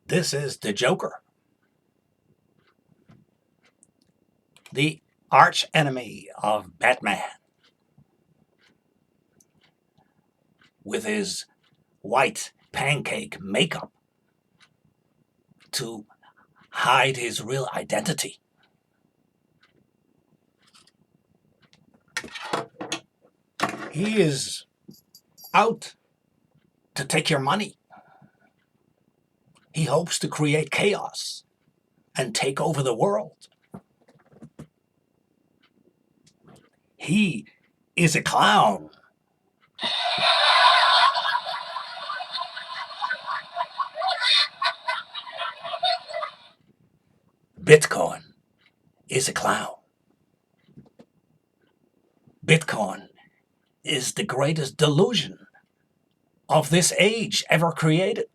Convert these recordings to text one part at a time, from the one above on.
This is the Joker, the arch enemy of Batman, with his white pancake makeup to hide his real identity. He is out to take your money. He hopes to create chaos and take over the world. He is a clown. Bitcoin is a clown. Bitcoin is the greatest delusion of this age ever created.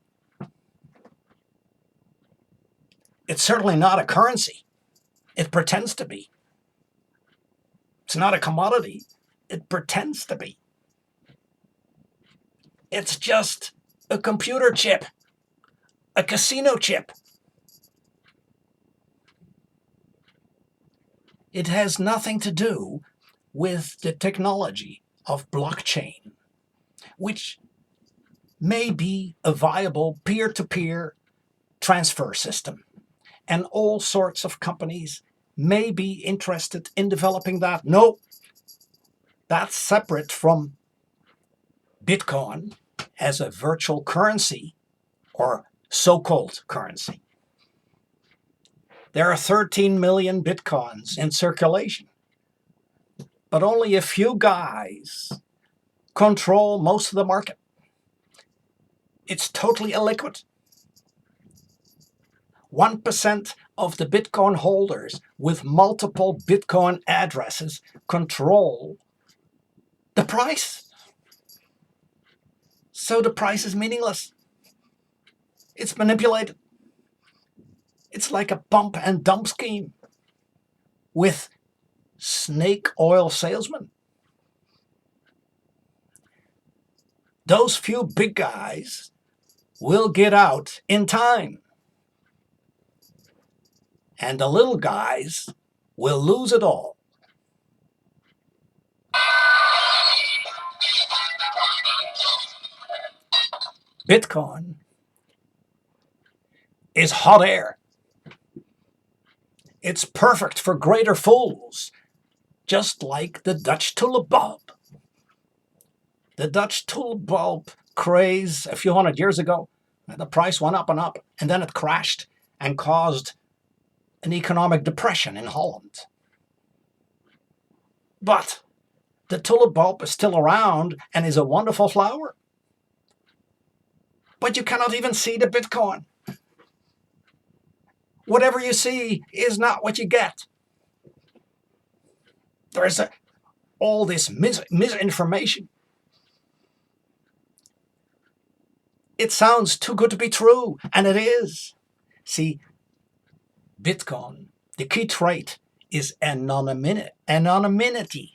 It's certainly not a currency. It pretends to be. It's not a commodity. It pretends to be. It's just a computer chip, a casino chip. It has nothing to do with the technology of blockchain, which may be a viable peer-to-peer transfer system. And all sorts of companies may be interested in developing that. No, that's separate from Bitcoin as a virtual currency or so-called currency. There are 13 million Bitcoins in circulation, but only a few guys control most of the market. It's totally illiquid. 1% of the Bitcoin holders with multiple Bitcoin addresses control the price. So the price is meaningless. It's manipulated. It's like a pump and dump scheme with snake oil salesmen. Those few big guys will get out in time. And the little guys will lose it all. Bitcoin is hot air. It's perfect for greater fools, just like the Dutch tulip bulb. The Dutch tulip bulb craze a few hundred years ago, the price went up, and then it crashed and caused an economic depression in Holland. But the tulip bulb is still around and is a wonderful flower. But you cannot even see the Bitcoin. Whatever you see is not what you get. There's all this misinformation. It sounds too good to be true, and it is. See, Bitcoin, the key trait is anonymity. Anonymity.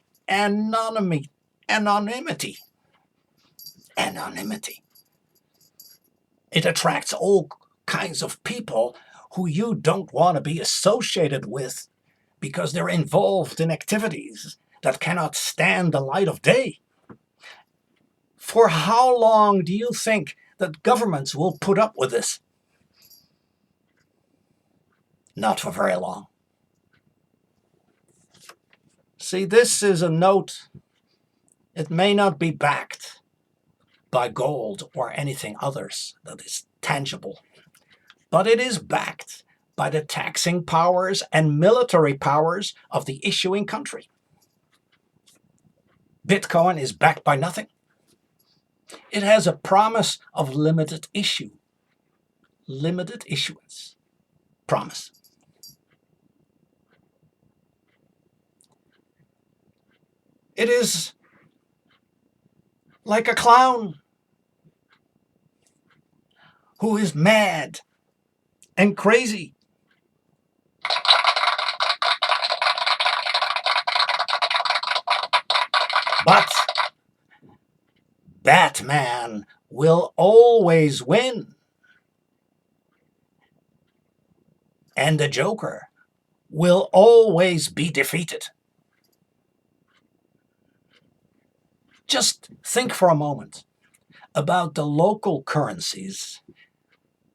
It attracts all kinds of people who you don't want to be associated with because they're involved in activities that cannot stand the light of day. For how long do you think that governments will put up with this? Not for very long. See, this is a note. It may not be backed by gold or anything others that is tangible, but it is backed by the taxing powers and military powers of the issuing country. Bitcoin is backed by nothing. It has a promise of limited issue. Limited issuance. Promise. It is like a clown who is mad and crazy. But Batman will always win. and the Joker will always be defeated. Just think for a moment about the local currencies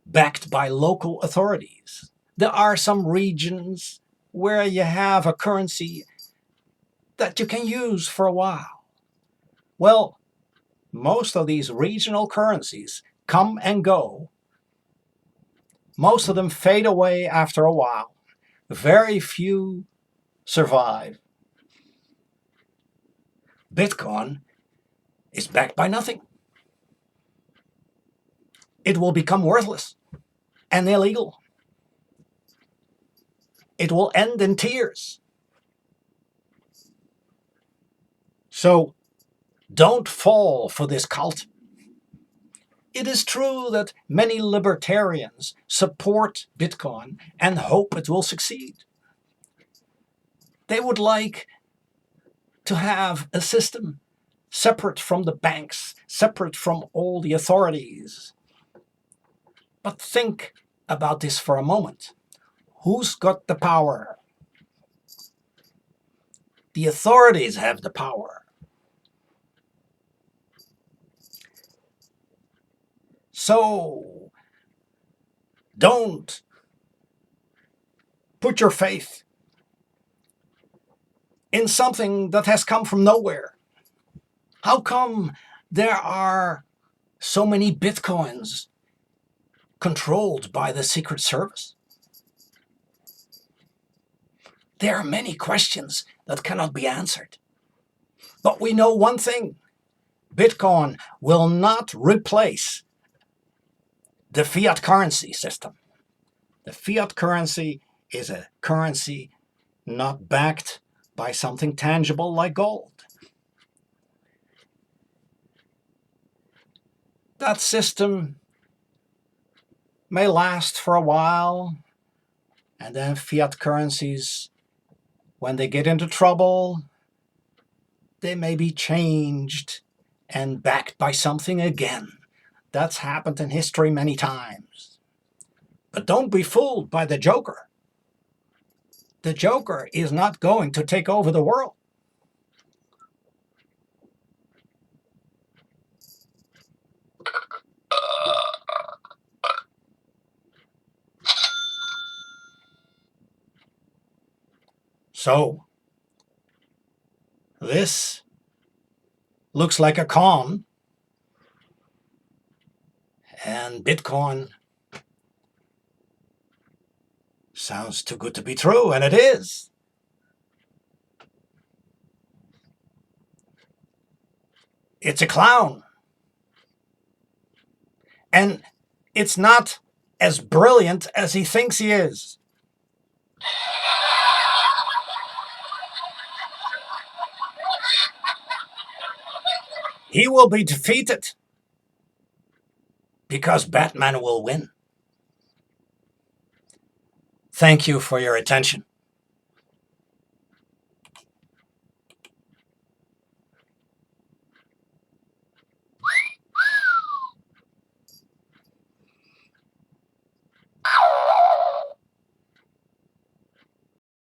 backed by local authorities. There are some regions where you have a currency that you can use for a while. Well, most of these regional currencies come and go. Most of them fade away after a while. Very few survive. Bitcoin is backed by nothing. It will become worthless and illegal. It will end in tears. So don't fall for this cult. It is true that many libertarians support Bitcoin and hope it will succeed. They would like to have a system separate from the banks, separate from all the authorities. But think about this for a moment. Who's got the power? The authorities have the power. So don't put your faith in something that has come from nowhere. How come there are so many Bitcoins controlled by the Secret Service? There are many questions that cannot be answered. But we know one thing. Bitcoin will not replace the fiat currency system. The fiat currency is a currency not backed by something tangible like gold. That system may last for a while, and then fiat currencies, when they get into trouble, they may be changed and backed by something again. That's happened in history many times. But don't be fooled by the Joker. The Joker is not going to take over the world. So, this looks like a con, and Bitcoin sounds too good to be true, and it is. It's a clown. And it's not as brilliant as he thinks he is. He will be defeated because Batman will win. Thank you for your attention.